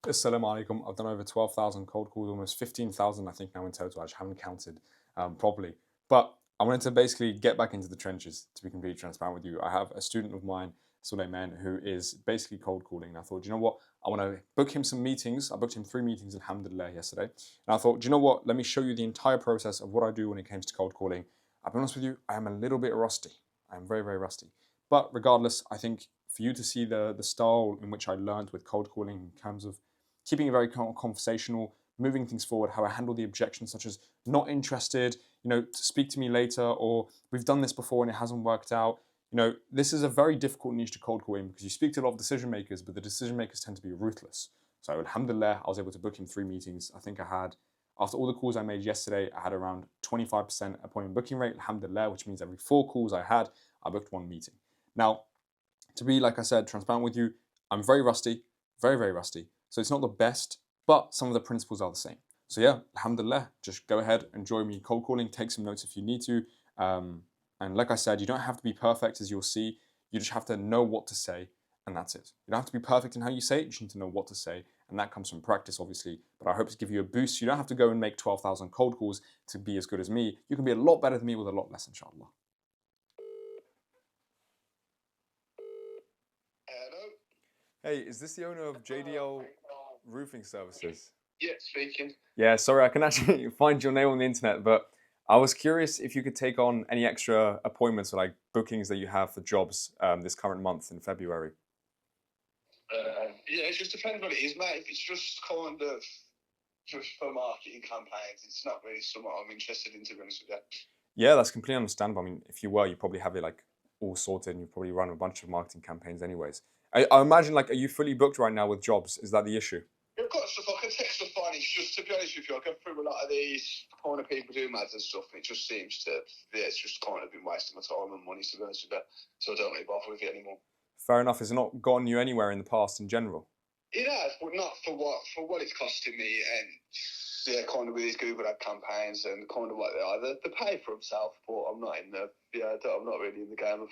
Assalamu alaikum. I've done over 12,000 cold calls, almost 15,000, I think, now in total. I just haven't counted properly. But I wanted to basically get back into the trenches, to be completely transparent with you. I have a student of mine, Suleiman, who is basically cold calling. And I thought, you know what? I want to book him some meetings. I booked him 3 meetings, alhamdulillah, yesterday. And I thought, do you know what? Let me show you the entire process of what I do when it comes to cold calling. I'll be honest with you, I am a little bit rusty. I'm very, very rusty. But regardless, I think for you to see the style in which I learned with cold calling in terms of keeping it very conversational, moving things forward, how I handle the objections such as not interested, speak to me later, or we've done this before and it hasn't worked out. This is a very difficult niche to cold call in because you speak to a lot of decision makers, but the decision makers tend to be ruthless. So alhamdulillah, I was able to book him 3 meetings. I think I had, after all the calls I made yesterday, I had around 25% appointment booking rate, alhamdulillah, which means every 4 calls I had, I booked 1 meeting. Now, to be, like I said, transparent with you, I'm very rusty, very, very rusty. So it's not the best, but some of the principles are the same. So yeah, alhamdulillah, just go ahead, enjoy me cold calling, take some notes if you need to. And like I said, you don't have to be perfect, as you'll see. You just have to know what to say, and that's it. You don't have to be perfect in how you say it, you just need to know what to say, and that comes from practice, obviously. But I hope to give you a boost. You don't have to go and make 12,000 cold calls to be as good as me. You can be a lot better than me with a lot less, inshallah. Hello. Hey, is this the owner of JDL Roofing Services? Yeah, speaking. Yeah, sorry, I can actually find your name on the internet, but I was curious if you could take on any extra appointments or like bookings that you have for jobs this current month in February. Yeah, it just depends what it is, mate. If it's just kind of just for marketing campaigns, it's not really something I'm interested in, to be honest with you. Yeah, that's completely understandable. I mean, if you were, you probably have it like all sorted and you probably run a bunch of marketing campaigns anyways. I imagine, like, are you fully booked right now with jobs? Is that the issue? I've got stuff I can take stuff on. It's just, to be honest with you, I go through a lot of these kind of people doing ads and stuff, and it just seems to, yeah, it's just kind of been wasting my time and money, to be honest with you. So I don't really bother with it anymore. Fair enough. Has it not gotten you anywhere in the past in general? It has, but not for what it's costing me, and yeah, kind of with these Google ad campaigns and kind of what they are. They pay for themselves, but I'm not in the I'm not really in the game of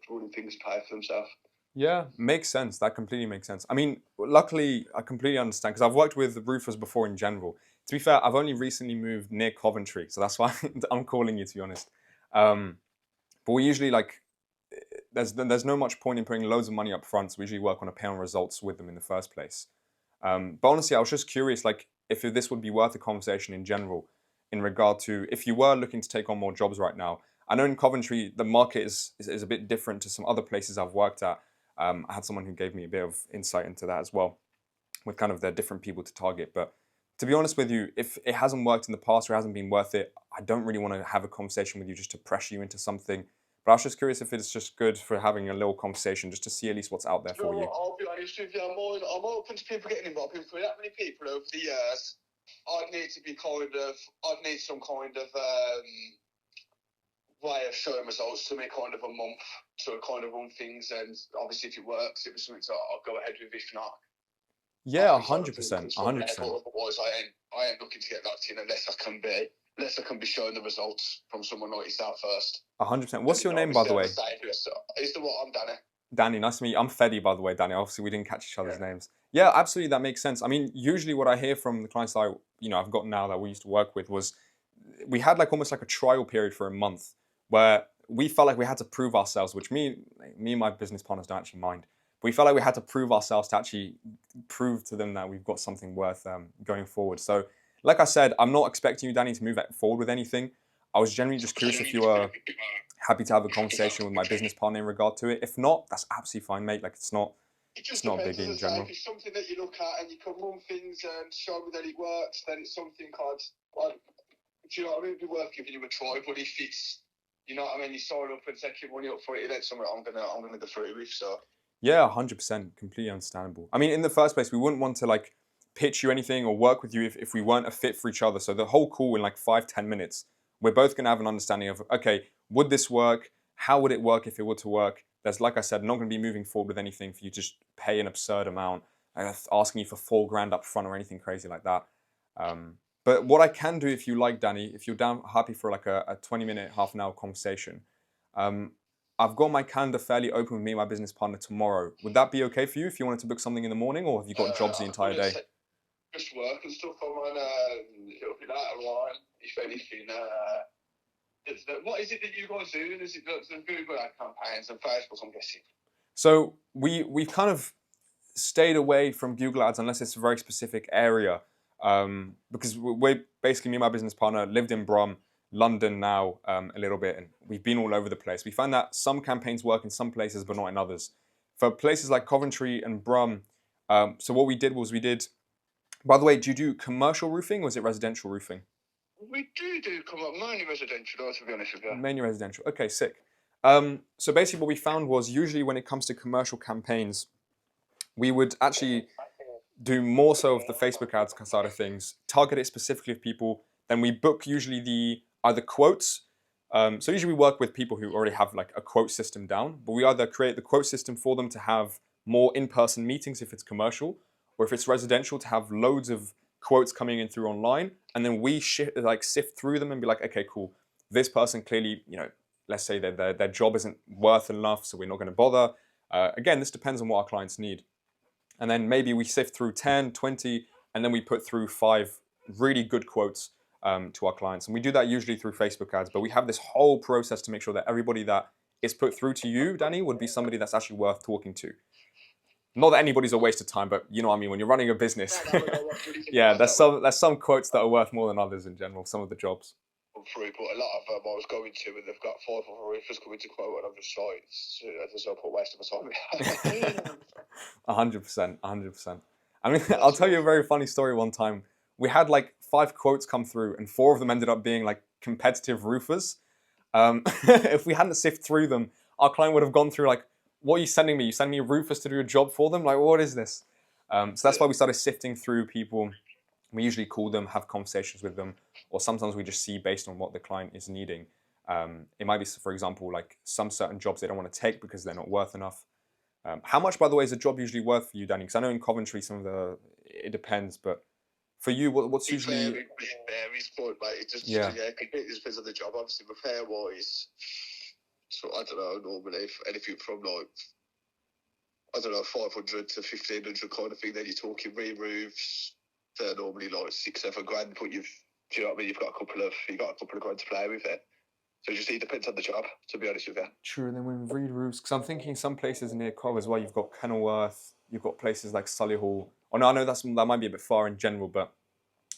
running things pay for themselves. Yeah, makes sense. That completely makes sense. I mean, luckily, I completely understand because I've worked with roofers before in general. To be fair, I've only recently moved near Coventry, so that's why I'm calling you, to be honest. But we usually like there's no much point in putting loads of money up front, so we usually work on a pay on results with them in the first place. But honestly, I was just curious, like, if this would be worth a conversation in general, in regard to if you were looking to take on more jobs right now. I know in Coventry the market is a bit different to some other places I've worked at. I had someone who gave me a bit of insight into that as well, with kind of their different people to target. But to be honest with you, if it hasn't worked in the past or hasn't been worth it, I don't really want to have a conversation with you just to pressure you into something. But I was just curious if it's just good for having a little conversation just to see at least what's out there for you. I'll be honest with you, I'm open to people getting involved. With that many people over the years, I'd need some kind of way of showing results to me, kind of a month to kind of run things. And obviously, if it works, it was something I'll go ahead with. If not, yeah, 100%, 100%. Otherwise, I ain't looking to get locked in unless I can be showing the results from someone like yourself first. 100%. What's your name, by the way? Is the what? I'm Danny. Danny, nice to meet you. I'm Fedi, by the way, Danny. Obviously, we didn't catch each other's names. Yeah, absolutely, that makes sense. I mean, usually what I hear from the clients I've got now that we used to work with was we had like almost like a trial period for a month where we felt like we had to prove ourselves, which me and my business partners don't actually mind. But we felt like we had to prove ourselves to actually prove to them that we've got something worth going forward. So, like I said, I'm not expecting you, Danny, to move forward with anything. I was generally just curious if you were happy to have a conversation with my business partner in regard to it. If not, that's absolutely fine, mate. Like, it's not big in general. If it's something that you look at and you can run things and show me that it works, then it's something I'd do you know what I mean? It'd be worth giving you a try. But if it's, you know what I mean, you sign up and take your money up for it, then something I'm gonna go through with. So yeah, 100%, completely understandable. I mean, in the first place, we wouldn't want to like pitch you anything or work with you if we weren't a fit for each other. So the whole call in like 5-10 minutes, we're both gonna have an understanding of, okay, would this work? How would it work if it were to work? There's, like I said, not going to be moving forward with anything for you to just pay an absurd amount, asking you for $4,000 up front or anything crazy like that. But what I can do, if you like, Danny, if you're happy for like a 20-minute, half an hour conversation, I've got my calendar fairly open with me and my business partner tomorrow. Would that be okay for you if you wanted to book something in the morning, or have you got jobs the entire day? just work and stuff on it'll be later on, if anything. What is it that you guys do? Is it the Google ad campaigns and Facebook, I'm guessing? So we've kind of stayed away from Google Ads unless it's a very specific area, because we're basically, me and my business partner lived in Brum, London now, a little bit, and we've been all over the place. We find that some campaigns work in some places but not in others. For places like Coventry and Brum, so what we did was by the way, do you do commercial roofing or is it residential roofing? We do come up mainly residential, though, to be honest with you. Mainly residential. Okay, sick. So basically what we found was usually when it comes to commercial campaigns, we would actually do more so of the Facebook ads side of things, target it specifically of people. Then we book usually the either quotes. So usually we work with people who already have like a quote system down, but we either create the quote system for them to have more in-person meetings if it's commercial, or if it's residential to have loads of quotes coming in through online, and then we sift through them and be like, okay, cool. This person clearly, let's say that their job isn't worth enough, so we're not going to bother. Again, this depends on what our clients need. And then maybe we sift through 10, 20, and then we put through 5 really good quotes to our clients. And we do that usually through Facebook ads, but we have this whole process to make sure that everybody that is put through to you, Danny, would be somebody that's actually worth talking to. Not that anybody's a waste of time, but you know what I mean, when you're running a business. Yeah, there's some quotes that are worth more than others in general, some of the jobs. Through, but a lot of them I was going to, and they've got 5 other roofers coming to quote, and I'm just like, there's no point wasting my time. 100%, 100%. I mean, I'll tell you a very funny story one time. We had like 5 quotes come through, and 4 of them ended up being like competitive roofers. If we hadn't sifted through them, our client would have gone through like, what are you sending me? You sending me roofers to do a job for them? Like, what is this? So that's why we started sifting through people. We usually call them, have conversations with them, or sometimes we just see based on what the client is needing. It might be, for example, like some certain jobs they don't want to take because they're not worth enough. How much, by the way, is a job usually worth for you, Danny? Because I know in Coventry, it depends, but for you, what's usually... It varies, but like, it just, it completely depends on the job. Obviously, repair-wise, so I don't know, normally, anything from like, I don't know, 500 to 1,500 kind of thing, then you're talking re-roofs, they're normally like 6-7 grand, but do you know what I mean? You've got a couple of grand to play with it. So it just depends on the job, to be honest with you. True, and then when re-roofs, because I'm thinking some places near Cov as well, you've got Kenilworth, you've got places like Solihull. Oh no, I know that might be a bit far in general, but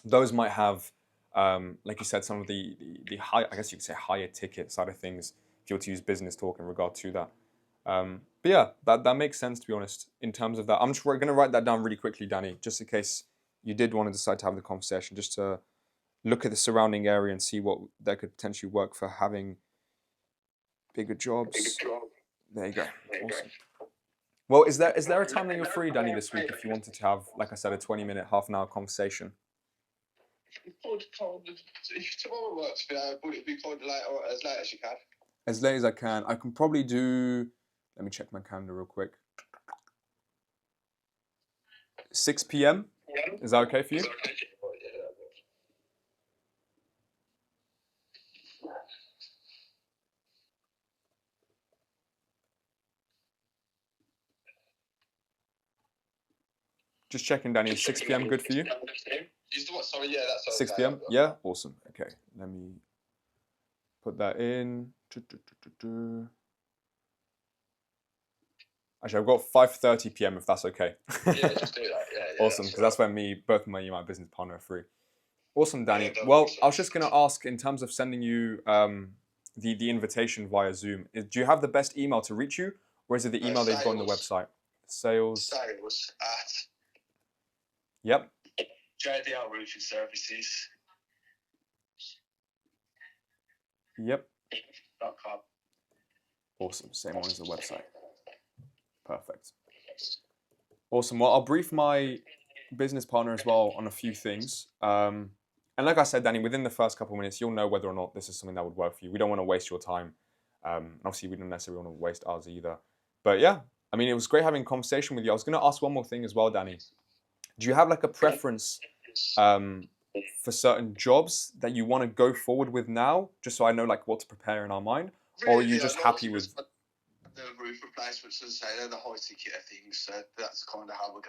those might have, like you said, some of the high, I guess you could say higher ticket side of things, if you were to use business talk in regard to that. But yeah, that makes sense, to be honest, in terms of that. We're going to write that down really quickly, Danny, just in case you did want to decide to have the conversation, just to look at the surrounding area and see what that could potentially work for having bigger jobs. There you go. Awesome. Well, is there a time that you're free, Danny, this week, if you wanted to have, like I said, a 20-minute, half-an-hour conversation? If tomorrow works for you, would it be kind of as late as you can? As late as I can. I can probably do... Let me check my calendar real quick. 6 p.m.? Yeah. Is that okay for you? Just checking, Danny. Is 6 p.m. good for you? Sorry, yeah, that's okay. 6 p.m.? Yeah? Awesome. Okay. Let me put that in. Actually, I've got 5:30 p.m. if that's okay. Yeah, just do that. Yeah, awesome, because that's when both my business partner are free. Awesome, Danny. Well, I was just going to ask, in terms of sending you the invitation via Zoom, do you have the best email to reach you, or is it the email they've got on the website? Sales at... Yep. JDL Roofing Services. Yep. .com. Awesome. Same one as the website. Perfect. Awesome. Well, I'll brief my business partner as well on a few things. And like I said, Danny, within the first couple of minutes, you'll know whether or not this is something that would work for you. We don't want to waste your time. Obviously, we don't necessarily want to waste ours either. But yeah, I mean, it was great having a conversation with you. I was going to ask one more thing as well, Danny. Do you have like a preference for certain jobs that you want to go forward with now, just so I know like what to prepare in our mind? Really, or are you just happy with... The roof replacements, as I say, they're the high ticket of things. So that's kind of how we'll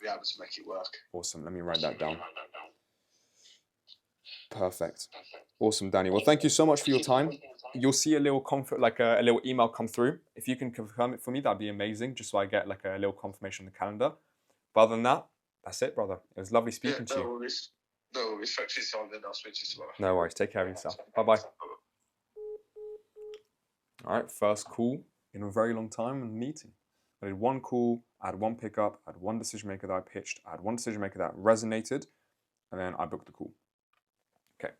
be able to make it work. Awesome. Let me write that down. Perfect. Awesome, Danny. Well, thank you so much for your time. You'll see a little a little email come through. If you can confirm it for me, that'd be amazing, just so I get like a little confirmation on the calendar. But other than that, that's it, brother. It was lovely speaking to you. No worries. Thanks for your time, then I'll speak to you tomorrow. No worries. Take care of yourself. Bye-bye. All right, first call in a very long time in the meeting. I did one call, I had one pickup, I had one decision maker that I pitched, I had one decision maker that resonated, and then I booked the call. Okay,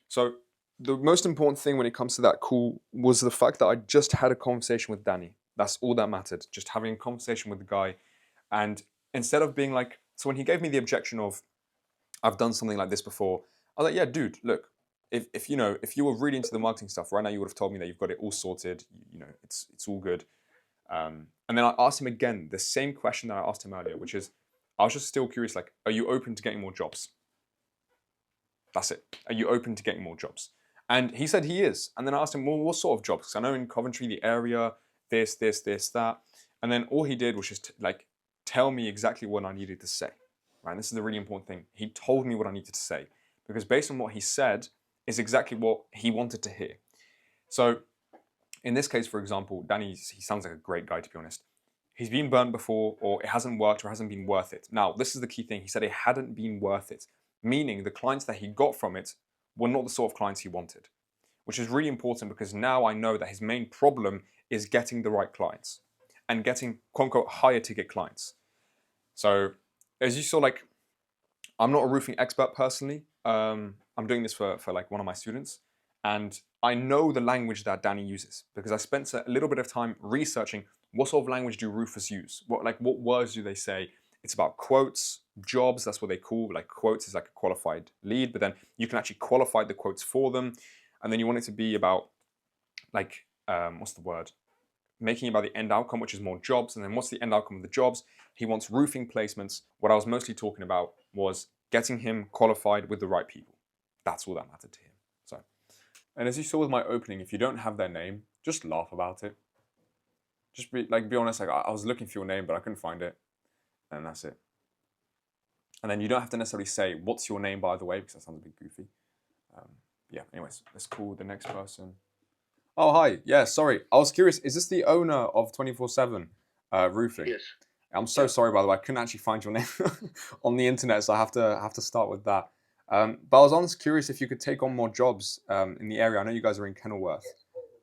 so the most important thing when it comes to that call was the fact that I just had a conversation with Danny. That's all that mattered, just having a conversation with the guy. And instead of being like, so when he gave me the objection of, I've done something like this before, I was like, yeah, dude, look, if you were really into the marketing stuff right now, you would have told me that you've got it all sorted, it's all good. And then I asked him again the same question that I asked him earlier, which is, I was just still curious, like, are you open to getting more jobs? That's it. Are you open to getting more jobs? And he said he is. And then I asked him, well, what sort of jobs? Because I know in Coventry, the area, this, that. And then all he did was just like tell me exactly what I needed to say. Right? And this is the really important thing. He told me what I needed to say, because based on what he said is exactly what he wanted to hear. So in this case, for example, Danny, he sounds like a great guy, to be honest. He's been burnt before, or it hasn't worked, or hasn't been worth it. Now, this is the key thing. He said it hadn't been worth it, meaning the clients that he got from it were not the sort of clients he wanted, which is really important because now I know that his main problem is getting the right clients and getting, quote unquote, higher ticket clients. So as you saw, like, I'm not a roofing expert personally. I'm doing this for like one of my students, and I know the language that Danny uses because I spent a little bit of time researching what sort of language do roofers use? What words do they say? It's about quotes, jobs, that's what they call, like quotes is like a qualified lead, but then you can actually qualify the quotes for them. And then you want it to be about like, what's the word? Making about the end outcome, which is more jobs. And then what's the end outcome of the jobs? He wants roofing placements. What I was mostly talking about was getting him qualified with the right people. That's all that mattered to him. So, and as you saw with my opening, if you don't have their name, just laugh about it. Just be honest, like I was looking for your name, but I couldn't find it. And that's it. And then you don't have to necessarily say, what's your name, by the way, because that sounds a bit goofy. Yeah, anyways, let's call the next person. Oh, hi. Yeah, sorry. I was curious, is this the owner of 24/7 Roofing? Yes. I'm so sorry, by the way. I couldn't actually find your name on the internet, so I have to start with that. But I was honestly curious if you could take on more jobs in the area. I know you guys are in Kenilworth.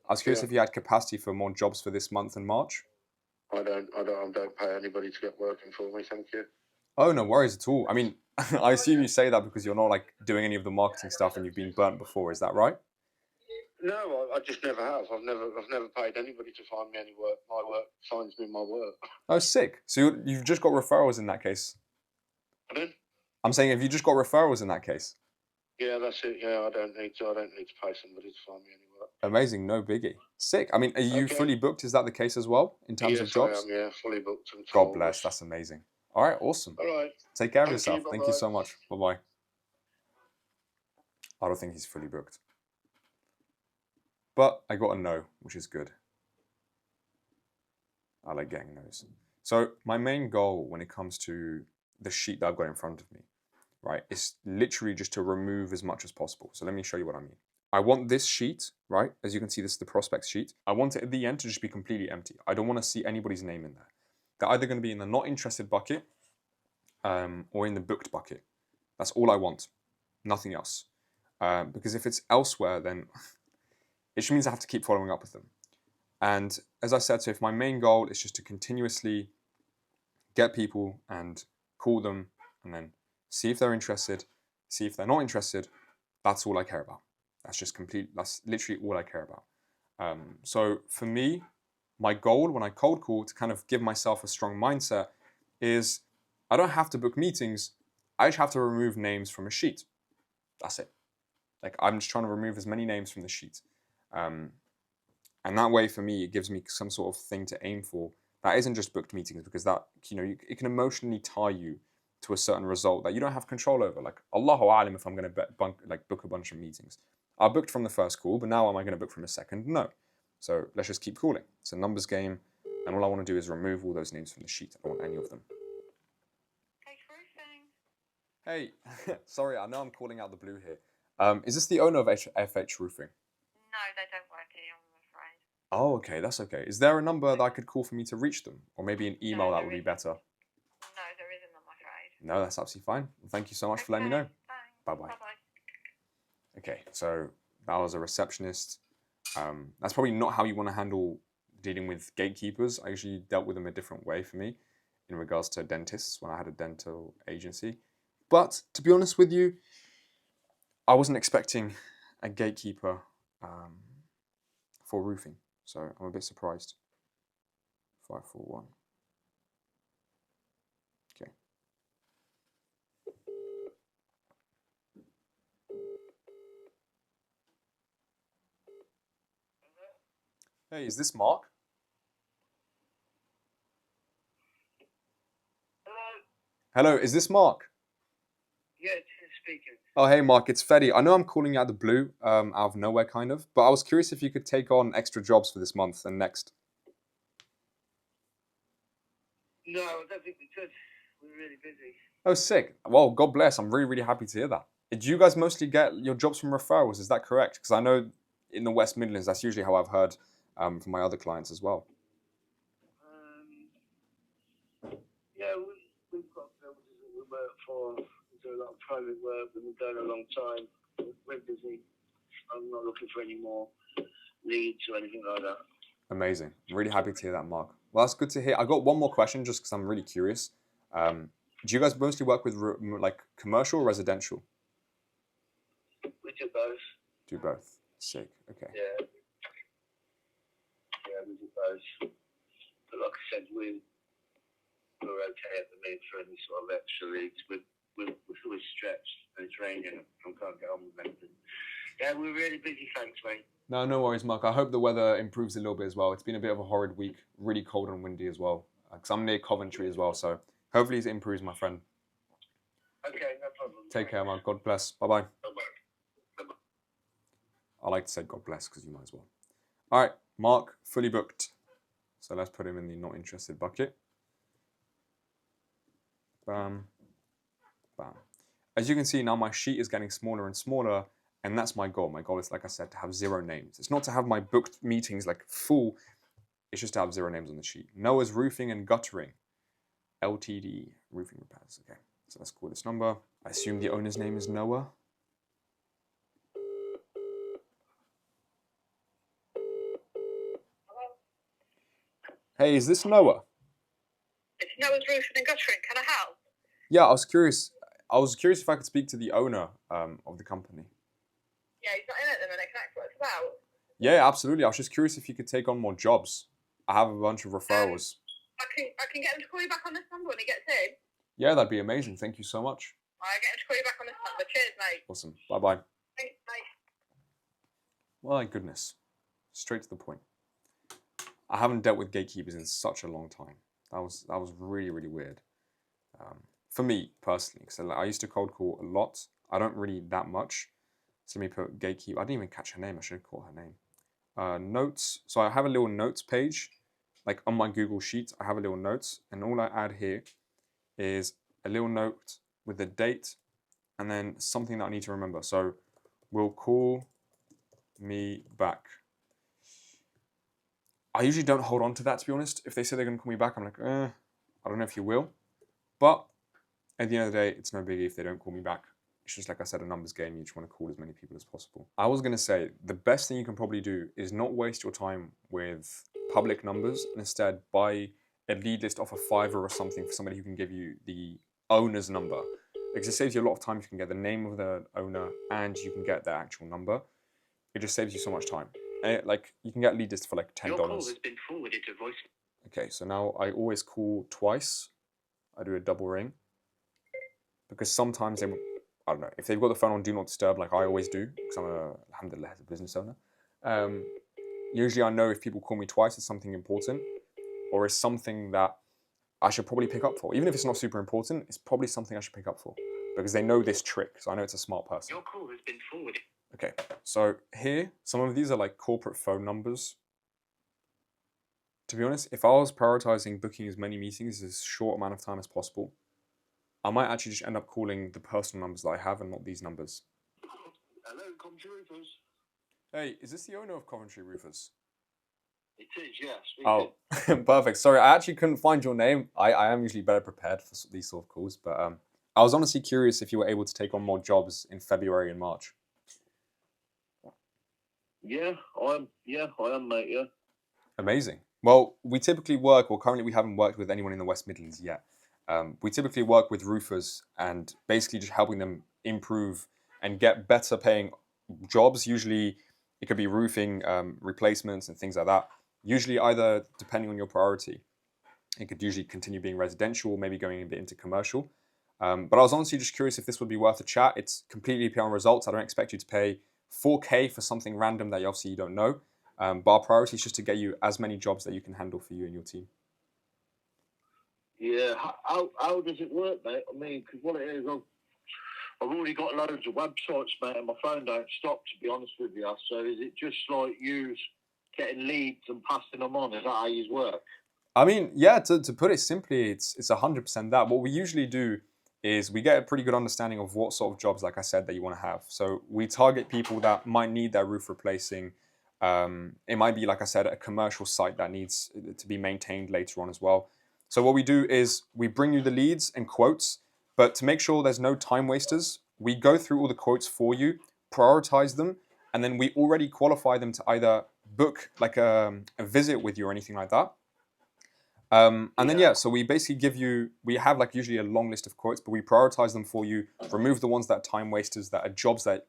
I was curious if you had capacity for more jobs for this month in March. I don't pay anybody to get working for me, thank you. Oh, no worries at all. I mean, I assume you say that because you're not like doing any of the marketing stuff and you've been burnt before. Is that right? No, I just never have. I've never paid anybody to find me any work. My work finds me my work. Oh, sick. So you've just got referrals in that case. Pardon? I'm saying, have you just got referrals in that case? Yeah, that's it. Yeah, I don't need to pay somebody to find me any work. Amazing, no biggie. Sick. I mean, are you fully booked? Is that the case as well in terms of jobs? Yes, I am. Yeah, fully booked. God bless. That's amazing. All right, awesome. All right. Take care of yourself. Thank you so much. Bye-bye. I don't think he's fully booked. But I got a no, which is good. I like getting no's. So my main goal when it comes to the sheet that I've got in front of me, right, is literally just to remove as much as possible. So let me show you what I mean. I want this sheet, right, as you can see, this is the prospect sheet. I want it at the end to just be completely empty. I don't want to see anybody's name in there. They're either going to be in the not interested bucket or in the booked bucket. That's all I want, nothing else. Because if it's elsewhere, then it just means I have to keep following up with them. And as I said, so if my main goal is just to continuously get people and call them and then see if they're interested, see if they're not interested, that's all I care about. That's literally all I care about. So for me, my goal when I cold call to kind of give myself a strong mindset is I don't have to book meetings. I just have to remove names from a sheet. That's it. Like I'm just trying to remove as many names from the sheet. And that way for me, it gives me some sort of thing to aim for. That isn't just booked meetings because that, it can emotionally tie you to a certain result that you don't have control over. Like Allahu Alim if I'm going to book a bunch of meetings. I booked from the first call, but now am I going to book from a second? No. So let's just keep calling. It's a numbers game. And all I want to do is remove all those names from the sheet. I don't want any of them. Hey, sorry, I know I'm calling out the blue here. Is this the owner of FH Roofing? No, they don't work here, I'm afraid. Oh, okay, that's okay. Is there a number that I could call for me to reach them? Or maybe an email that would be better? No, there isn't, I'm afraid. No, that's absolutely fine. Well, thank you so much for letting me know. Bye-bye. Bye-bye. Okay, so that was a receptionist. That's probably not how you want to handle dealing with gatekeepers. I usually dealt with them a different way for me in regards to dentists when I had a dental agency. But to be honest with you, I wasn't expecting a gatekeeper for roofing, so I'm a bit surprised. 541. Okay. Hey, is this Mark? Hello? Hello, is this Mark? Yeah, it's speaking. Oh, hey Mark, it's Fedi. I know I'm calling you out of the blue, out of nowhere kind of, but I was curious if you could take on extra jobs for this month and next. No, I don't think we could. We're really busy. Oh, sick. Well, God bless. I'm really, really happy to hear that. Do you guys mostly get your jobs from referrals? Is that correct? Because I know in the West Midlands, that's usually how I've heard from my other clients as well. Yeah, we've got builders that we work for. We do a lot of private work. We've been going a long time. We're busy. I'm not looking for any more leads or anything like that. Amazing. I'm really happy to hear that, Mark. Well, that's good to hear. I got one more question just because I'm really curious. Do you guys mostly work with like commercial or residential? We do both. Do both. Sick. Okay. Yeah. Yeah, we do both. But like I said, we're okay at the minute for any sort of extra leads. We're fully stretched and it's raining and can't get on with anything. Yeah, we're really busy, thanks, mate. No, no worries, Mark. I hope the weather improves a little bit as well. It's been a bit of a horrid week, really cold and windy as well. Because I'm near Coventry as well, so hopefully it improves, my friend. Okay, no problem. Take care, Mark. God bless. Bye-bye. Bye-bye. I like to say God bless because you might as well. All right, Mark, fully booked. So let's put him in the not interested bucket. Bam, bam. As you can see now, my sheet is getting smaller and smaller, and that's my goal. My goal is, like I said, to have 0 names. It's not to have my booked meetings like full. It's just to have 0 names on the sheet. Noah's Roofing and Guttering, Ltd. Roofing repairs. Okay, so let's call this number. I assume the owner's name is Noah. Hey, is this Noah? It's Noah's Roofing and Guttering. Can I help? Yeah, I was curious. I was curious if I could speak to the owner of the company. Yeah, he's not in at the minute. Can I ask what it's about? Yeah, absolutely. I was just curious if you could take on more jobs. I have a bunch of referrals. I can get him to call you back on this number when he gets in. Yeah, that'd be amazing. Thank you so much. I'll get him to call you back on this number. Cheers, mate. Awesome. Bye-bye. Thanks, mate. My goodness. Straight to the point. I haven't dealt with gatekeepers in such a long time. That was really, really weird. For me, personally, because I used to cold call a lot. I don't really that much. So let me put gatekeeper. I didn't even catch her name. I should call her name. Notes. So I have a little notes page. Like on my Google Sheet, I have a little notes. And all I add here is a little note with the date and then something that I need to remember. So will call me back. I usually don't hold on to that, to be honest. If they say they're going to call me back, I'm like, I don't know if you will. But at the end of the day, it's no biggie if they don't call me back. It's just, like I said, a numbers game. You just want to call as many people as possible. I was going to say, the best thing you can probably do is not waste your time with public numbers and instead buy a lead list off a Fiverr or something for somebody who can give you the owner's number. Because it saves you a lot of time. You can get the name of the owner and you can get their actual number. It just saves you so much time. And like you can get lead lists for like $10. Your call has been forwarded to voice. Okay, so now I always call twice. I do a double ring. Because sometimes they, I don't know, if they've got the phone on Do Not Disturb, like I always do, because I'm alhamdulillah, as a business owner. Usually I know if people call me twice, it's something important, or it's something that I should probably pick up for. Even if it's not super important, it's probably something I should pick up for. Because they know this trick, so I know it's a smart person. Your call has been forwarded. Okay, so here, some of these are like corporate phone numbers. To be honest, if I was prioritizing booking as many meetings as short amount of time as possible, I might actually just end up calling the personal numbers that I have and not these numbers. Hello, Coventry Roofers. Hey, is this the owner of Coventry Roofers? It is, yes. Oh, perfect. Sorry, I actually couldn't find your name. I am usually better prepared for these sort of calls, but I was honestly curious if you were able to take on more jobs in February and March. Yeah, I am. Yeah, I am, mate. Yeah. Amazing. Well, we typically work, or currently we haven't worked with anyone in the West Midlands yet. We typically work with roofers and basically just helping them improve and get better paying jobs. Usually it could be roofing replacements and things like that. Usually either depending on your priority. It could usually continue being residential, maybe going a bit into commercial. But I was honestly just curious if this would be worth a chat. It's completely pay on results. I don't expect you to pay 4K for something random that obviously you don't know. But our priority is just to get you as many jobs that you can handle for you and your team. Yeah. How does it work, mate? I mean, because what it is, I've already got loads of websites, mate, and my phone don't stop, to be honest with you. So is it just like you getting leads and passing them on? Is that how you work? I mean, yeah, to put it simply, it's 100% that. What we usually do is we get a pretty good understanding of what sort of jobs, like I said, that you want to have. So we target people that might need their roof replacing. It might be, like I said, a commercial site that needs to be maintained later on as well. So what we do is we bring you the leads and quotes, but to make sure there's no time wasters, we go through all the quotes for you, prioritize them, and then we already qualify them to either book like a visit with you or anything like that. And then so we basically we have like usually a long list of quotes, but we prioritize them for you, remove the ones that are time wasters, that are jobs that,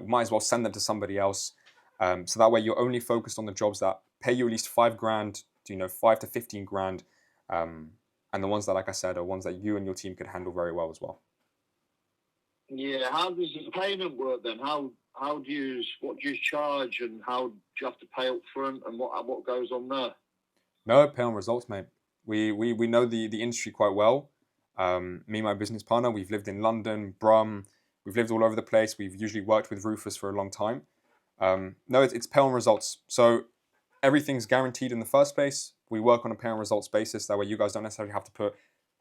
might as well send them to somebody else. So that way you're only focused on the jobs that pay you at least $5,000, 5 to 15 grand. And the ones that, like I said, are ones that you and your team could handle very well as well. Yeah, how does the payment work then? What do you charge, and how do you have to pay up front, and what goes on there? No, pay on results, mate. We know the industry quite well. Me and my business partner, we've lived in London, Brum, we've lived all over the place. We've usually worked with roofers for a long time. No, it's pay on results. So everything's guaranteed in the first place. We work on a pay on results basis. That way you guys don't necessarily have to put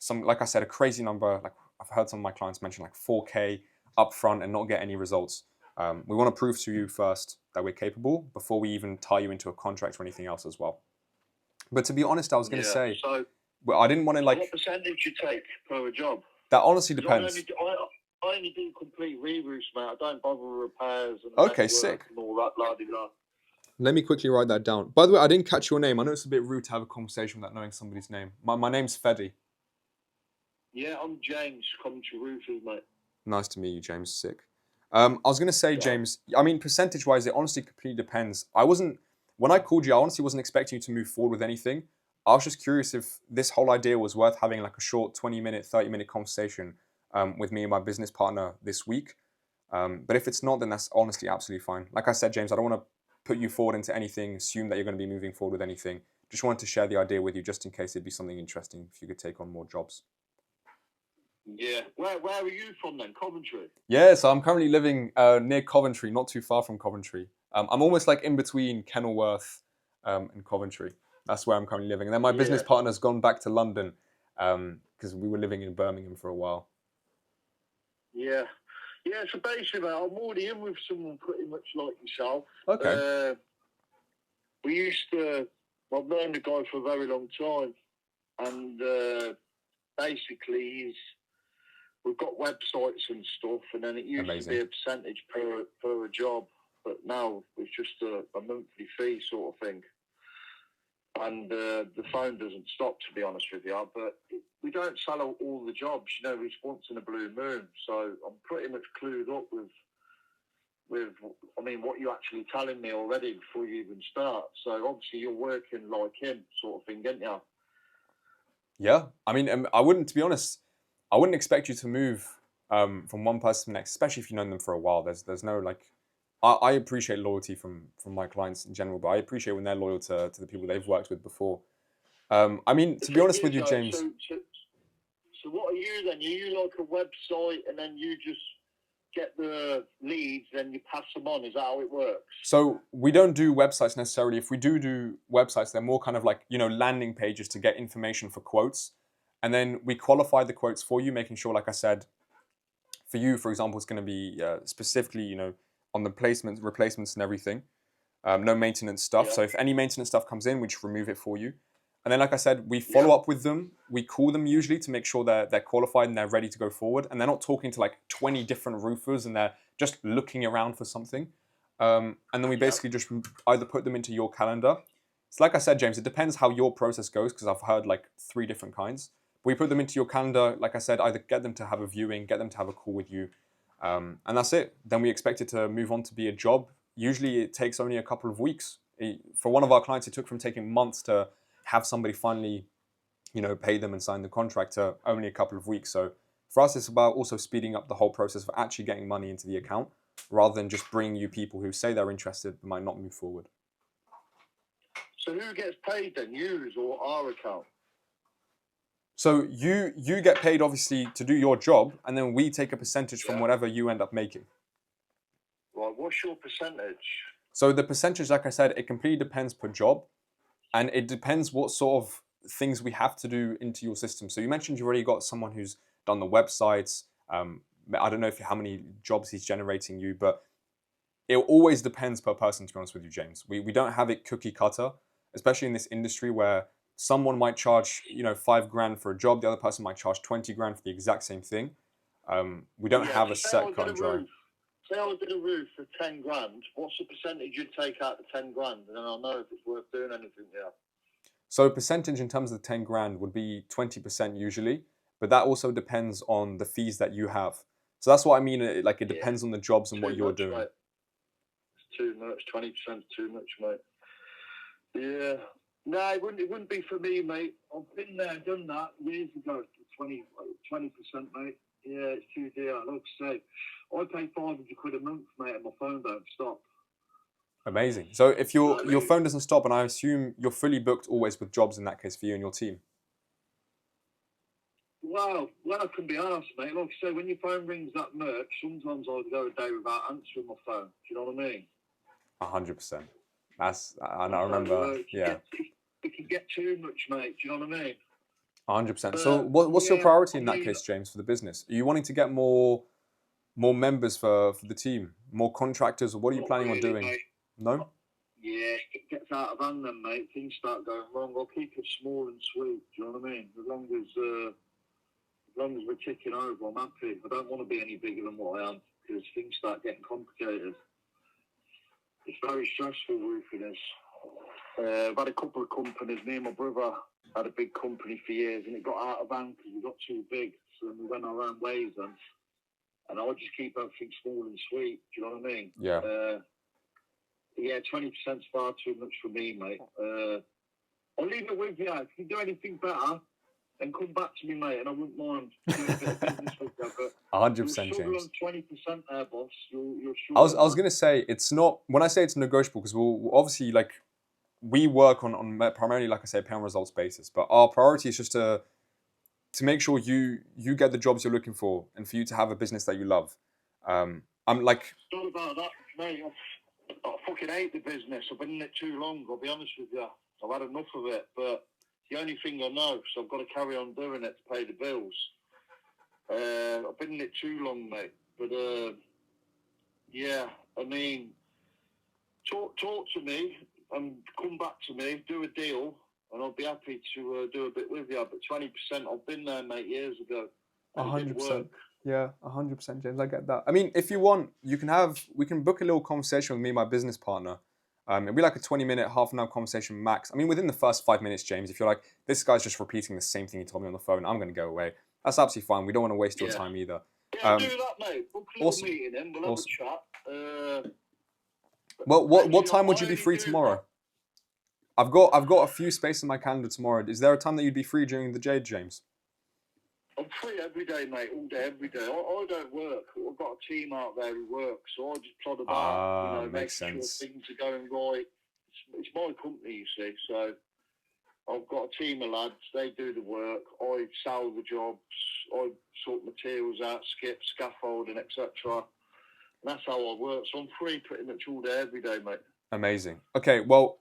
like I said, a crazy number. Like I've heard some of my clients mention like 4K upfront and not get any results. We want to prove to you first that we're capable before we even tie you into a contract or anything else as well. But to be honest, I was going to say, so I didn't want to what percentage you take per job? That honestly depends. I only do complete re-roofs, mate. I don't bother with repairs and okay, sick. And all that la-di-la. Let me quickly write that down. By the way, I didn't catch your name. I know it's a bit rude to have a conversation without knowing somebody's name. My name's Fedi. Yeah, I'm James, Coventry Roofers, mate. Nice to meet you, James. Sick. I was going to say, James, I mean, percentage-wise, it honestly completely depends. When I called you, I honestly wasn't expecting you to move forward with anything. I was just curious if this whole idea was worth having like a short 20-minute, 30-minute conversation with me and my business partner this week. But if it's not, then that's honestly absolutely fine. Like I said, James, I don't want to put you forward into anything, assume that you're going to be moving forward with anything. Just wanted to share the idea with you just in case it'd be something interesting if you could take on more jobs. Yeah. Where are you from then? Coventry? Yeah, so I'm currently living near Coventry, not too far from Coventry. I'm almost like in between Kenilworth and Coventry. That's where I'm currently living. And then my business partner's gone back to London because we were living in Birmingham for a while. Yeah. Yeah, so basically, I'm already in with someone pretty much like yourself. Okay. I've known the guy for a very long time. And basically, we've got websites and stuff, and then it used to be a percentage per a job, but now it's just a monthly fee sort of thing. And the phone doesn't stop, to be honest with you. But we don't sell out all the jobs, it's once in a blue moon. So I'm pretty much clued up with what you're actually telling me already before you even start. So obviously you're working like him sort of thing, aren't you? Yeah, I mean, I wouldn't expect you to move from one person to the next, especially if you've known them for a while. There's no like, I appreciate loyalty from my clients in general, but I appreciate when they're loyal to the people they've worked with before. I mean, to be honest with you, James. So what are you then? Are you like a website and then you just get the leads, then you pass them on. Is that how it works? So we don't do websites necessarily. If we do websites, they're more kind of like, landing pages to get information for quotes. And then we qualify the quotes for you, making sure, like I said, for you, for example, it's going to be specifically, on the placements, replacements and everything. No maintenance stuff. Yeah. So if any maintenance stuff comes in, we just remove it for you. And then, like I said, we follow up with them. We call them usually to make sure they're qualified and they're ready to go forward. And they're not talking to like 20 different roofers and they're just looking around for something. And then we basically just either put them into your calendar. So like I said, James, it depends how your process goes because I've heard like 3 different kinds. We put them into your calendar, like I said, either get them to have a viewing, get them to have a call with you. And that's it. Then we expect it to move on to be a job. Usually it takes only a couple of weeks. For one of our clients, it took from taking months to have somebody finally, pay them and sign the contract to only a couple of weeks. So for us, it's about also speeding up the whole process of actually getting money into the account rather than just bringing you people who say they're interested but might not move forward. So who gets paid then, yous or our account? So you get paid obviously to do your job, and then we take a percentage from whatever you end up making. Right, what's your percentage? So the percentage, like I said, it completely depends per job, and it depends what sort of things we have to do into your system. So you mentioned you've already got someone who's done the websites. I don't know how many jobs he's generating you, but it always depends per person, to be honest with you, James. We don't have it cookie cutter, especially in this industry where someone might charge, $5,000 for a job. The other person might charge $20,000 for the exact same thing. We don't have a set cut and dry. Say I did a roof for 10 grand. What's the percentage you'd take out the 10 grand? And then I'll know if it's worth doing anything there. So percentage in terms of the 10 grand would be 20% usually, but that also depends on the fees that you have. So that's what I mean. It depends on the jobs and what you're doing. Mate. It's too much. 20% is too much, mate. Yeah. No, it wouldn't be for me, mate. I've been there, done that years ago. 20%, mate. Yeah, it's too dear. Like I say, I pay 500 quid a month, mate, and my phone don't stop. Amazing. So if your phone doesn't stop, and I assume you're fully booked always with jobs in that case for you and your team. Well, I can be asked, mate. Like I say, when your phone rings that much, sometimes I'll go a day without answering my phone. Do you know what I mean? 100%. I remember. Yeah. It can get too much, mate. Do you know what I mean? 100%. So what's your priority in that case, James, for the business? Are you wanting to get more members for the team, more contractors, or what are you planning on doing? Mate. No? Yeah, it gets out of hand then, mate. Things start going wrong. I'll keep it small and sweet. Do you know what I mean? As long as we're ticking over, I'm happy. I don't want to be any bigger than what I am because things start getting complicated. It's very stressful, roofing is. I've had a couple of companies. Me and my brother had a big company for years, and it got out of hand because we got too big. So we went our own ways then. And I just keep everything small and sweet. Do you know what I mean? Yeah. 20% is far too much for me, mate. I'll leave it with you. If you do anything better, then come back to me, mate, and I wouldn't mind doing a bit of business with you. 100%, James. 20% there, boss. I was going to say, it's not, when I say it's negotiable, because we'll obviously, we work on primarily, like I say, pay on results basis, but our priority is just to make sure you get the jobs you're looking for and for you to have a business that you love. I'm like... It's not about that, mate. I fucking hate the business. I've been in it too long, I'll be honest with you. I've had enough of it, but it's the only thing I know, so I've got to carry on doing it to pay the bills. I've been in it too long, mate. But, yeah, I mean, talk to me and come back to me, do a deal, and I'll be happy to do a bit with you. But 20%, I've been there, mate, years ago. 100%. Yeah, 100%, James. I get that. I mean, if you want, we can book a little conversation with me and my business partner. It'll be like a 20-minute, half an hour conversation max. I mean, within the first 5 minutes, James, if you're like, this guy's just repeating the same thing he told me on the phone, I'm going to go away. That's absolutely fine. We don't want to waste your time either. Yeah, do that, mate. Book a little meeting in. We'll have a chat. Well, what time would you be free tomorrow? I've got a few spaces in my calendar tomorrow. Is there a time that you'd be free during the day, James? I'm free every day, mate. All day, every day. I don't work. I've got a team out there who work, so I just plod about. Makes sense. Sure things are going right. It's my company, you see. So I've got a team of lads. They do the work. I sell the jobs. I sort materials out, skip, scaffolding, etc. And that's how I work. So I'm free pretty much all day, every day, mate. Amazing. Okay, well,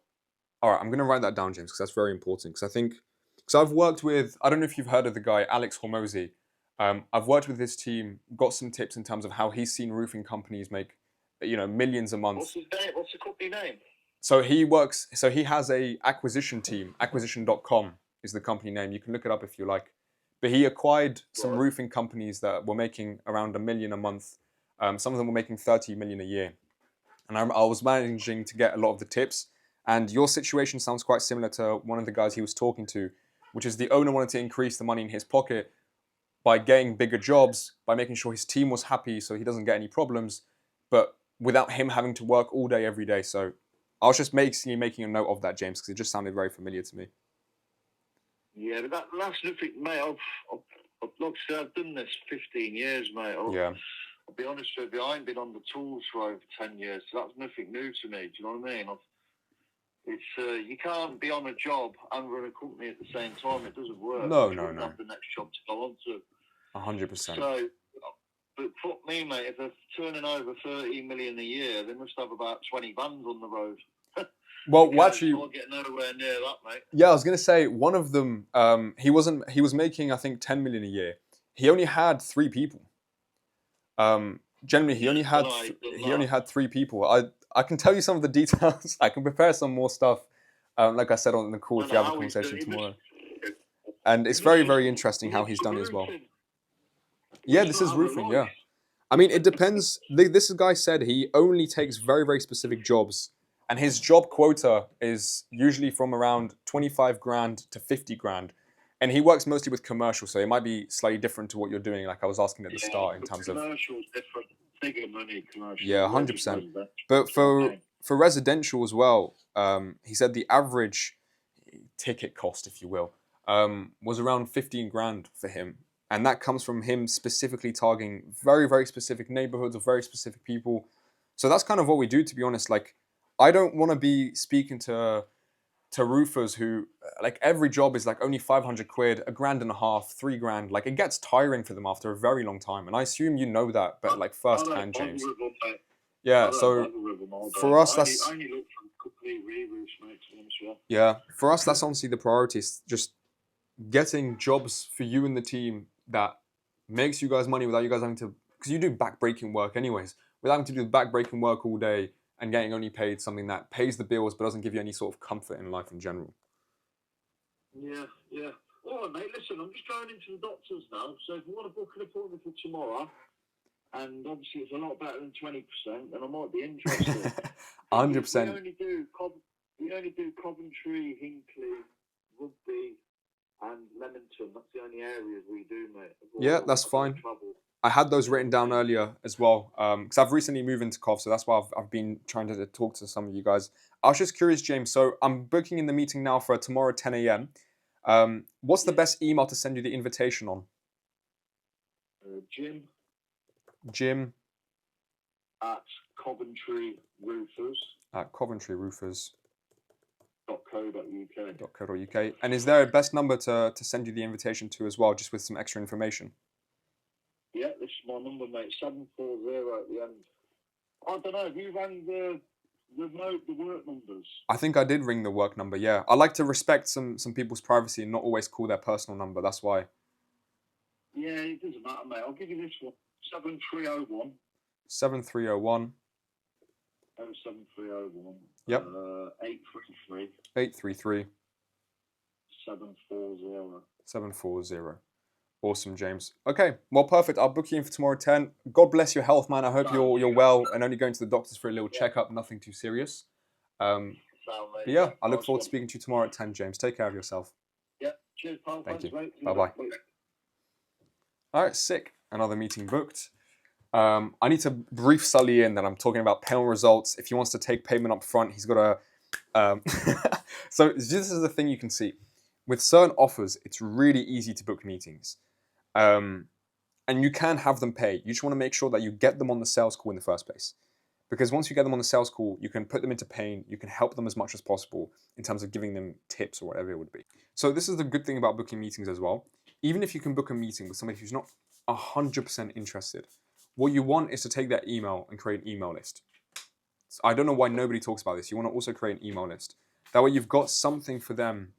all right, I'm going to write that down, James, because that's very important. Because I've worked with, I don't know if you've heard of the guy, Alex Hormozy. I've worked with his team, got some tips in terms of how he's seen roofing companies make, millions a month. What's his name? What's the company name? So he has a acquisition team, acquisition.com is the company name. You can look it up if you like. But he acquired some roofing companies that were making around $1 million a month. Some of them were making 30 million a year. And I was managing to get a lot of the tips. And your situation sounds quite similar to one of the guys he was talking to, which is the owner wanted to increase the money in his pocket by getting bigger jobs, by making sure his team was happy so he doesn't get any problems, but without him having to work all day, every day. So I was just making a note of that, James, because it just sounded very familiar to me. Yeah, but that's nothing, mate. Like I said, I've done this 15 years, mate. Yeah. I'll be honest with you, I ain't been on the tools for over 10 years, so that's nothing new to me. Do you know what I mean? It's you can't be on a job and run a company at the same time. It doesn't work. No. You have the next job to go on to. 100%. So, but fuck me, mate. If they're turning over 13 million a year, they must have about 20 vans on the road. Well, actually, I'll get nowhere near that, mate. Yeah, I was gonna say one of them. He was making, I think, 10 million a year. He only had 3 people. Generally, he only had 3 people. I can tell you some of the details. I can prepare some more stuff. Like I said on the call, if you have a conversation tomorrow. And it's very, very interesting how he's done it as well. Yeah, this is roofing. Yeah, I mean, it depends. This guy said he only takes very, very specific jobs. And his job quota is usually from around 25 grand to 50 grand. And he works mostly with commercial, so it might be slightly different to what you're doing, like I was asking at the start in terms of... Commercial's different, bigger money, commercial. Yeah, 100%. But for residential as well, he said the average ticket cost, if you will, was around 15 grand for him. And that comes from him specifically targeting very, very specific neighborhoods of very specific people. So that's kind of what we do, to be honest. Like, I don't want to be speaking to roofers who, like, every job is like only 500 quid, $1.5 grand, 3 grand. Like, it gets tiring for them after a very long time. And I assume you know that, but like firsthand, James. Yeah, so for us, that's... Yeah, for us, that's honestly the priority. Is just getting jobs for you and the team that makes you guys money without you guys having to... Because you do back-breaking work anyways. Without having to do back-breaking work all day, and getting only paid something that pays the bills but doesn't give you any sort of comfort in life in general. Yeah. All right, mate, listen, I'm just going into the doctors now, so if you want to book an appointment for tomorrow, and obviously it's a lot better than 20%, then I might be interested. 100%. We only do Coventry, Hinckley, Rugby, and Leamington. That's the only areas we do, mate. Yeah, that's fine. I had those written down earlier as well, because I've recently moved into Cov, so that's why I've been trying to talk to some of you guys. I was just curious, James, so I'm booking in the meeting now for tomorrow at 10 a.m. What's the best email to send you the invitation on? Jim. At Coventry Roofers. At Coventry Roofers. .co.uk. And is there a best number to send you the invitation to as well, just with some extra information? Yeah, this is my number, mate. 740 at the end. I don't know. Have you rang the work numbers? I think I did ring the work number. Yeah, I like to respect some people's privacy and not always call their personal number. That's why. Yeah, it doesn't matter, mate. I'll give you this one. 7301. 7301. 7301. Yep. 833. 833. 740. 740. Awesome, James. Okay, well, perfect. I'll book you in for tomorrow at 10. God bless your health, man. I hope you're well and only going to the doctors for a little checkup. Nothing too serious. But yeah, I look forward to speaking to you tomorrow at 10, James. Take care of yourself. Yeah, cheers, pal. Thank you. Mate. Bye-bye. All right, sick. Another meeting booked. I need to brief Sully in that I'm talking about payment results. If he wants to take payment up front, he's got to... So this is the thing you can see. With certain offers, it's really easy to book meetings. And you can have them pay. You just want to make sure that you get them on the sales call in the first place. Because once you get them on the sales call, you can put them into pain, you can help them as much as possible in terms of giving them tips or whatever it would be. So this is the good thing about booking meetings as well. Even if you can book a meeting with somebody who's not 100% interested, what you want is to take that email and create an email list. So I don't know why nobody talks about this. You want to also create an email list. That way you've got something for them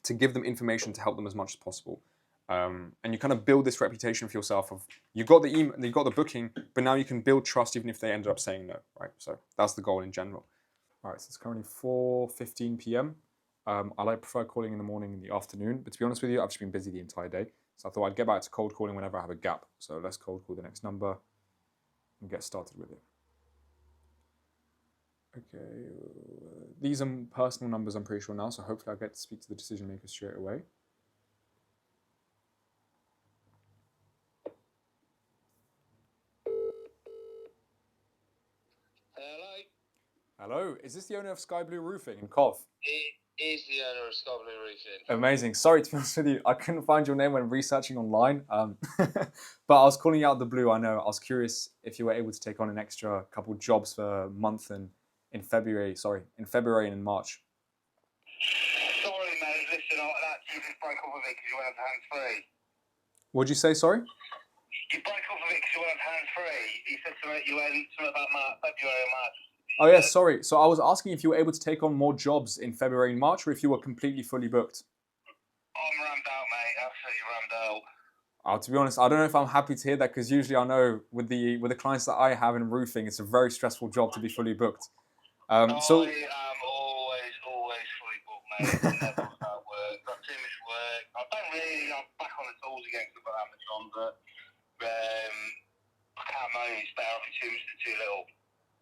to give them information to help them as much as possible. And you kind of build this reputation for yourself of you got the email, you got the booking, but now you can build trust even if they ended up saying no, right? So that's the goal in general. All right, so it's currently 4:15 p.m. I prefer calling in the morning and the afternoon, but to be honest with you, I've just been busy the entire day. So I thought I'd get back to cold calling whenever I have a gap. So let's cold call the next number and get started with it. Okay, these are personal numbers I'm pretty sure now, so hopefully I'll get to speak to the decision maker straight away. Hello. Hello, is this the owner of Sky Blue Roofing in Cov? It is the owner of Sky Blue Roofing. Amazing. Sorry to be honest with you, I couldn't find your name when researching online, but I was calling you out the blue. I know. I was curious if you were able to take on an extra couple jobs for a month and in February and in March. Sorry, mate. Listen, you just broke off of it because you went hands-free. What'd you say? Sorry. You broke off of it because you went hands-free. You said something. You went something about February and March. Oh yeah, sorry. So I was asking if you were able to take on more jobs in February and March, or if you were completely fully booked. I'm rammed out, mate. Absolutely rammed out. To be honest, I don't know if I'm happy to hear that because usually I know with the clients that I have in roofing, it's a very stressful job to be fully booked. I am always fully booked, mate. Never without work. Got too much work. I'm back on the tools again because I've got that much on, but I can't moan. It's better off too much than too little.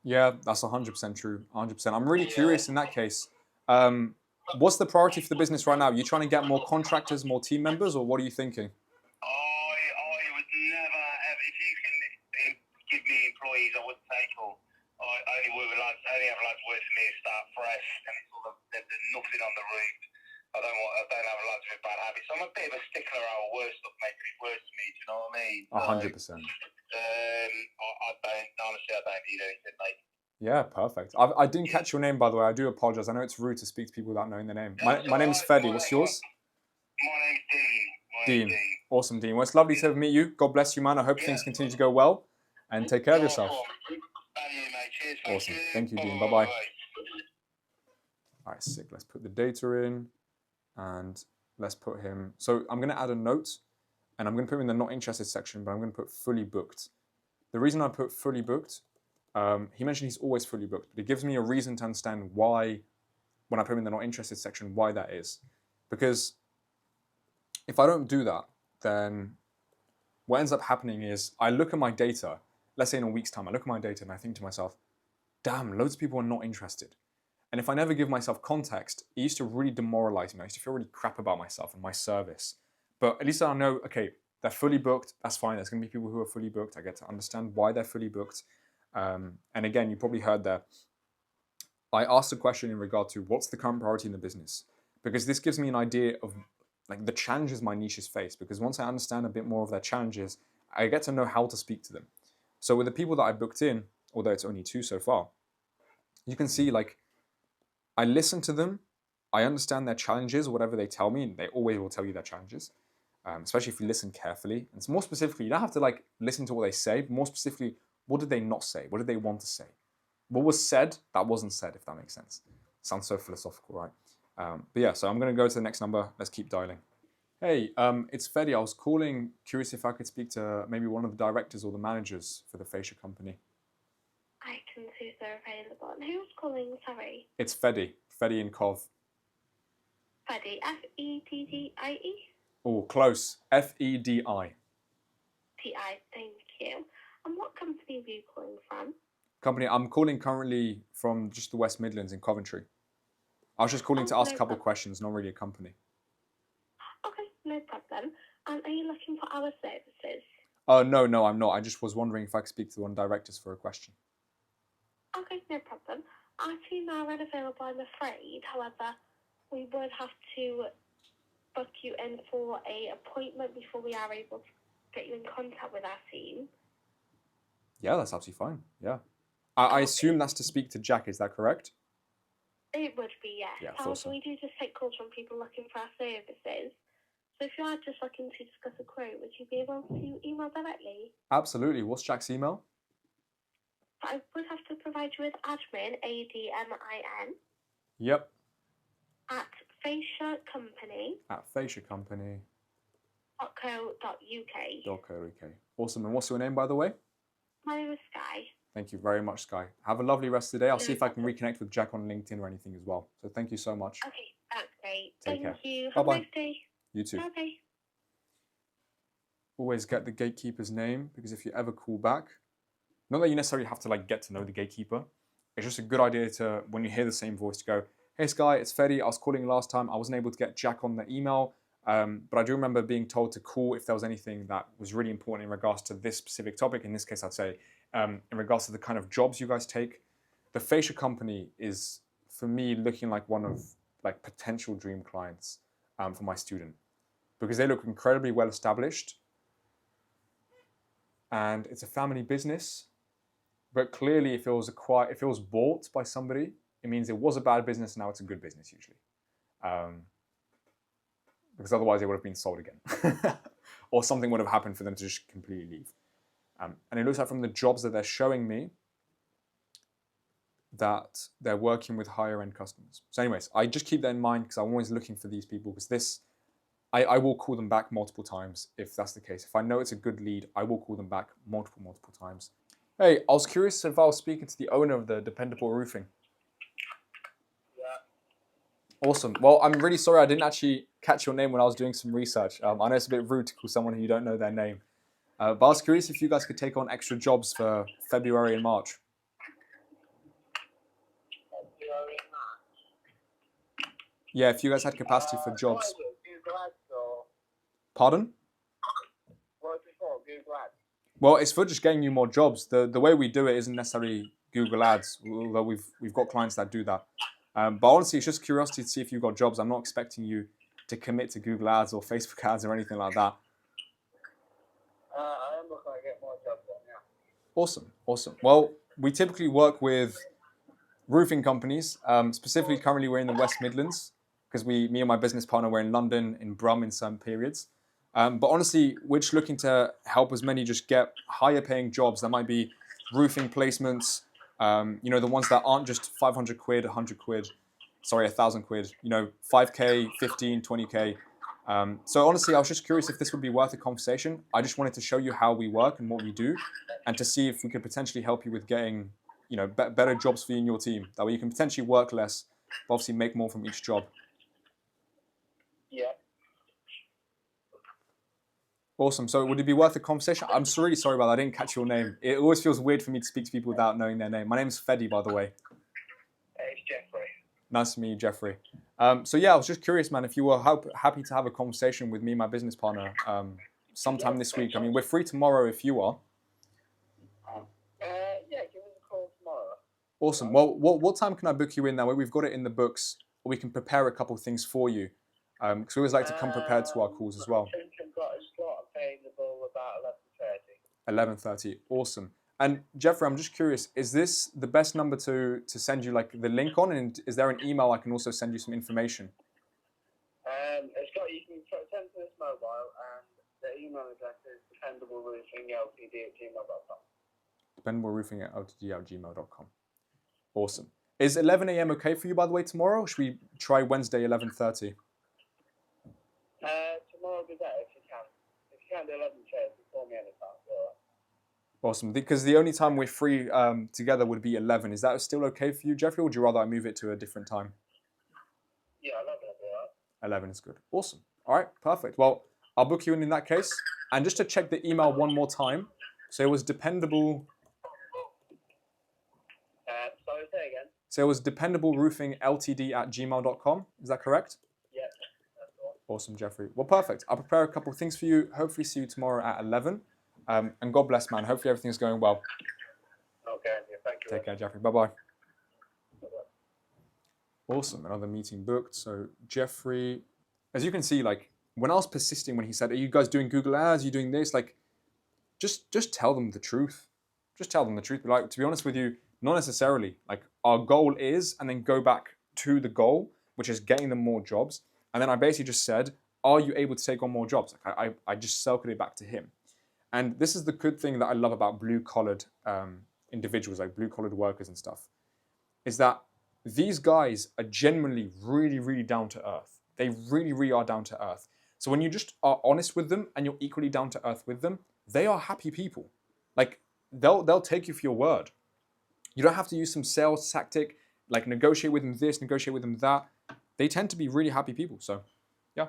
Yeah, that's 100% true. 100%. I'm really curious in that case. What's the priority for the business right now? Are you trying to get more contractors, more team members, or what are you thinking? I would never ever. If you can give me employees, I wouldn't take them. I only have lads work for me to start fresh, and it's all there's nothing on the roof. I don't have lads with bad habits. I'm a bit of a stickler how worse stuff making it worse for me. Do you know what I mean? 100%. Honestly, I don't need anything, mate. Yeah, perfect. I didn't catch your name, by the way. I do apologize. I know it's rude to speak to people without knowing their name. My name is Fedi. What's yours? My name's Dean. Dean. Awesome, Dean. Well, it's lovely to meet you. God bless you, man. I hope things continue to go well. And take care of yourself. And you, mate. Cheers. Awesome. Thank you, Dean. Bye-bye. All right, sick. Let's put the data in. And let's put him... So I'm going to add a note. And I'm going to put him in the not interested section. But I'm going to put fully booked. The reason I put fully booked... he mentioned he's always fully booked, but it gives me a reason to understand why, when I put him in the not interested section, why that is. Because if I don't do that, then what ends up happening is I look at my data, let's say in a week's time, I look at my data and I think to myself, damn, loads of people are not interested. And if I never give myself context, it used to really demoralize me. I used to feel really crap about myself and my service. But at least I know, okay, they're fully booked, that's fine. There's going to be people who are fully booked. I get to understand why they're fully booked. And again, you probably heard that I asked a question in regard to what's the current priority in the business, because this gives me an idea of like the challenges my niches face, because once I understand a bit more of their challenges, I get to know how to speak to them. So with the people that I booked in, although it's only 2 so far, you can see like I listen to them, I understand their challenges, whatever they tell me, and they always will tell you their challenges, especially if you listen carefully. And more specifically, you don't have to like listen to what they say, but more specifically, what did they not say? What did they want to say? What was said that wasn't said, if that makes sense. Sounds so philosophical, right? But yeah, so I'm going to go to the next number. Let's keep dialing. Hey, it's Fedi. I was calling, curious if I could speak to maybe one of the directors or the managers for the fascia company. I can see if they're available. And who's calling, sorry? It's Fedi. Fedi in Cov. Fedi, F-E-D-D-I-E? Oh, close. F-E-D-I. T-I, thank you. And what company are you calling from? Company, I'm calling currently from just the West Midlands in Coventry. I was just calling to ask a couple of questions, not really a company. Okay, no problem. And are you looking for our services? No, I'm not. I just was wondering if I could speak to one of the directors for a question. Okay, no problem. Our team are unavailable, I'm afraid. However, we would have to book you in for an appointment before we are able to get you in contact with our team. Yeah, that's absolutely fine. Yeah. I assume that's to speak to Jack, is that correct? It would be, yes. Yeah, However, awesome. we do just take calls from people looking for our services. So if you are just looking to discuss a quote, would you be able to email directly? Absolutely. What's Jack's email? I would have to provide you with admin, ADMIN, Yep. at fasciacompany.co.uk. At fasciacompany.co.uk. Awesome. And what's your name, by the way? My name is Sky. Thank you very much, Sky. Have a lovely rest of the day. I'll see if I can reconnect with Jack on LinkedIn or anything as well. So thank you so much. Okay, that's great. Take Thank care. you. Have Bye-bye. a nice day. You too. Bye-bye. Always get the gatekeeper's name, because if you ever call back, not that you necessarily have to like get to know the gatekeeper. It's just a good idea to, when you hear the same voice, to go, "Hey Sky, it's Fedi. I was calling last time. I wasn't able to get Jack on the email, but I do remember being told to call if there was anything that was really important in regards to this specific topic." In this case, I'd say in regards to the kind of jobs you guys take. The Fascia company is, for me, looking like one of like potential dream clients for my student, because they look incredibly well established, and it's a family business. But clearly, if it was bought by somebody, it means it was a bad business. And now it's a good business usually, because otherwise it would have been sold again, or something would have happened for them to just completely leave. And it looks like from the jobs that they're showing me that they're working with higher end customers. So, anyways, I just keep that in mind because I'm always looking for these people, because I will call them back multiple times if that's the case. If I know it's a good lead, I will call them back multiple times. Hey, I was curious if I was speaking to the owner of the Dependable Roofing. Yeah. Awesome. Well, I'm really sorry I didn't actually catch your name when I was doing some research. I know it's a bit rude to call someone who you don't know their name. But I was curious if you guys could take on extra jobs for February and March. Yeah, if you guys had capacity for jobs. Pardon? What is it for? Google Ads? Well, it's for just getting you more jobs. The way we do it isn't necessarily Google Ads, although we've got clients that do that. But honestly, it's just curiosity to see if you've got jobs. I'm not expecting you to commit to Google Ads or Facebook Ads or anything like that. I am looking to get more jobs on, yeah. Awesome. Well, we typically work with roofing companies. Specifically, currently we're in the West Midlands, because me and my business partner, we're in London, in Brum in some periods. But honestly, we're just looking to help as many just get higher paying jobs. That might be roofing placements, the ones that aren't just 500 quid, 100 quid, 1,000 quid, 5K, 15, 20K. So honestly, I was just curious if this would be worth a conversation. I just wanted to show you how we work and what we do, and to see if we could potentially help you with getting, better jobs for you and your team. That way you can potentially work less, but obviously make more from each job. Yeah. Awesome. So would it be worth a conversation? I'm really sorry about that. I didn't catch your name. It always feels weird for me to speak to people without knowing their name. My name is Fedi, by the way. It's Jeffrey. Nice to meet you, Jeffrey. So yeah, I was just curious, man, if you were happy to have a conversation with me and my business partner sometime this week. I mean, we're free tomorrow if you are. Yeah, give us a call tomorrow. Awesome. Well, what time can I book you in that way? We've got it in the books, or we can prepare a couple of things for you. Because we always like to come prepared to our calls as well. I think I've got a slot available about 11:30. 11:30. Awesome. And Jeffrey, I'm just curious, is this the best number to send you like the link on? And is there an email I can also send you some information? You can send to this mobile, and the email address is dependableroofing@gmail.com. dependableroofing@gmail.com. Awesome. Is 11 a.m. okay for you, by the way, tomorrow? Or should we try Wednesday, 11:30? Tomorrow will be better if you can. If you can't do 11:30, call me anytime. Awesome. Because the only time we're free together would be 11. Is that still okay for you, Jeffrey, or would you rather I move it to a different time? Yeah, 11 will be alright. 11 is good. Awesome. All right, perfect. Well, I'll book you in that case. And just to check the email one more time. So it was dependable. Sorry, say again. So it was dependableroofing@gmail.com. Is that correct? Yeah, that's the one. Awesome, Jeffrey. Well, perfect. I'll prepare a couple of things for you. Hopefully see you tomorrow at 11. And God bless, man. Hopefully everything's going well. Okay, thank you. Take care, Jeffrey. Bye-bye. Awesome. Another meeting booked. So Jeffrey, as you can see, like when I was persisting, when he said, "Are you guys doing Google Ads? Are you doing this?" Like, just tell them the truth. Just tell them the truth. Like, to be honest with you, Not necessarily. Like, our goal is, and then go back to the goal, which is getting them more jobs. And then I basically just said, are you able to take on more jobs? Like, I just circled it back to him. And this is the good thing that I love about blue-collared individuals, like blue-collared workers and stuff, is that these guys are genuinely really, really down to earth. They really, really are down to earth. So when you just are honest with them and you're equally down to earth with them, they are happy people. Like, they'll take you for your word. You don't have to use some sales tactic, like negotiate with them this, negotiate with them that. They tend to be really happy people. So yeah,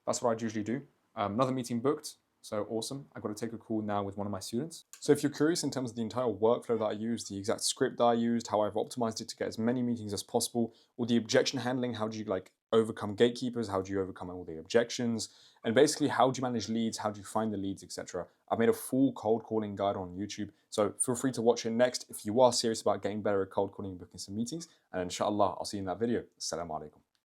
that's what I usually do. Another meeting booked. So awesome. I've got to take a call now with one of my students. So if you're curious in terms of the entire workflow that I used, the exact script that I used, how I've optimized it to get as many meetings as possible, or the objection handling, how do you like overcome gatekeepers, how do you overcome all the objections, and basically how do you manage leads, how do you find the leads, etc. I've made a full cold calling guide on YouTube. So feel free to watch it next if you are serious about getting better at cold calling and booking some meetings. And inshallah, I'll see you in that video. Assalamu alaikum.